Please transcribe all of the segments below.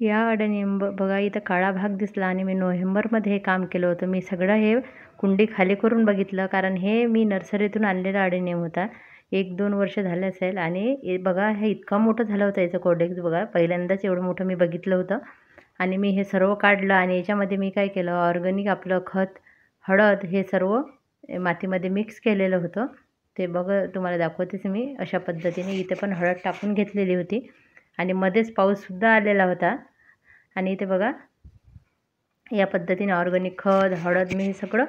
या अडनियम बघा इथं काळा भाग दिसला आणि मी नोव्हेंबरमध्ये हे काम केलं होतं. मी सगळं हे कुंडी खाली करून बघितलं, कारण हे मी नर्सरीतून आणलेला अडेनियम होता. 1-2 वर्ष झाले असेल आणि बघा हे इतकं मोठं झालं होतं याचं कोडेक्स बघा. पहिल्यांदाच एवढं मोठं मी बघितलं होतं. आणि मी हे सर्व काढलं आणि याच्यामध्ये मी काय केलं, ऑर्गॅनिक आपलं खत, हळद हे सर्व मातीमध्ये मिक्स केलेलं होतं. ते तुम्हाला दाखवतेच मी. अशा पद्धतीने इथे पण हळद टाकून घेतलेली होती आणि मध्येच पाऊससुद्धा आलेला होता. आणि इथे बघा या पद्धतीने ऑर्गॅनिक खत, हळद मी हे सगळं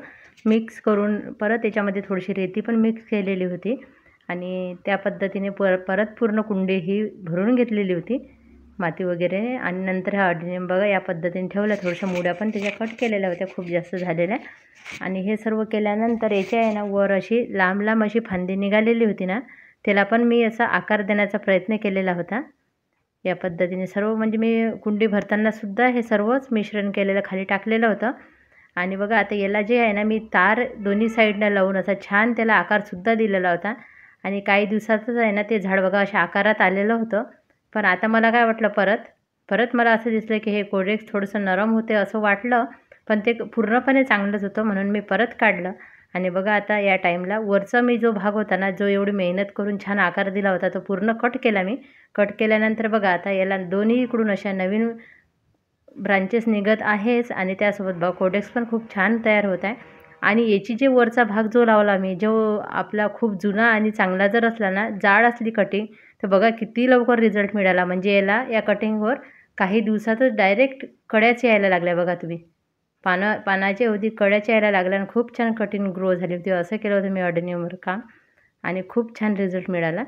मिक्स करून परत याच्यामध्ये थोडीशी रेती पण मिक्स केलेली होती आणि त्या पद्धतीने परत पूर्ण कुंडी ही भरून घेतलेली होती माती वगैरे. आणि नंतर हा अडेनियम बघा या पद्धतीने ठेवला. थोड्याशा मुड्या पण त्याच्या कट केलेल्या होत्या खूप जास्त झालेल्या. आणि हे सर्व केल्यानंतर याच्या आहे ना वर अशी लांब लांब अशी फांदी निघालेली होती ना, त्याला पण मी असा आकार देण्याचा प्रयत्न केलेला होता. या पद्धतीने सर्व म्हणजे मी कुंडी भरतानासुद्धा हे सर्वच मिश्रण केलेलं खाली टाकलेलं होतं. आणि बघा आता याला जे आहे ना मी तार दोन्ही साईडनं लावून असा छान त्याला आकारसुद्धा दिलेला होता. आणि काही दिवसातच आहे ना ते झाड बघा अशा आकारात आलेलं होतं. पण आता मला काय वाटलं, परत मला असं दिसलं की हे कोडेक्स थोडंसं नरम होते असं वाटलं, पण ते पूर्णपणे चांगलंच होतं म्हणून मी परत काढलं. आणि बघा आता या टाईमला वरचा मी जो भाग होता ना, जो एवढी मेहनत करून छान आकार दिला होता, तो पूर्ण कट केला मी. कट केल्यानंतर बघा आता याला दोन्ही इकडून अशा नवीन ब्रांचेस निघत आहेच आणि त्यासोबत बघा कोडेक्स पण खूप छान तयार होत आहे. आणि याची जे वरचा भाग जो लावला मी, जो आपला खूप जुना आणि चांगला जर असला ना, जाड असली कटिंग, तर बघा किती लवकर रिझल्ट मिळाला. म्हणजे याला या कटिंगवर काही दिवसातच डायरेक्ट कळ्याच यायला लागल्या बघा तुम्ही. पानाच्या अवधी कळ्याच यायला लागल्या आणि खूप छान कटिंग ग्रो झाली होती. असं केलं होतं मी अडेनियमवर काम आणि खूप छान रिझल्ट मिळाला.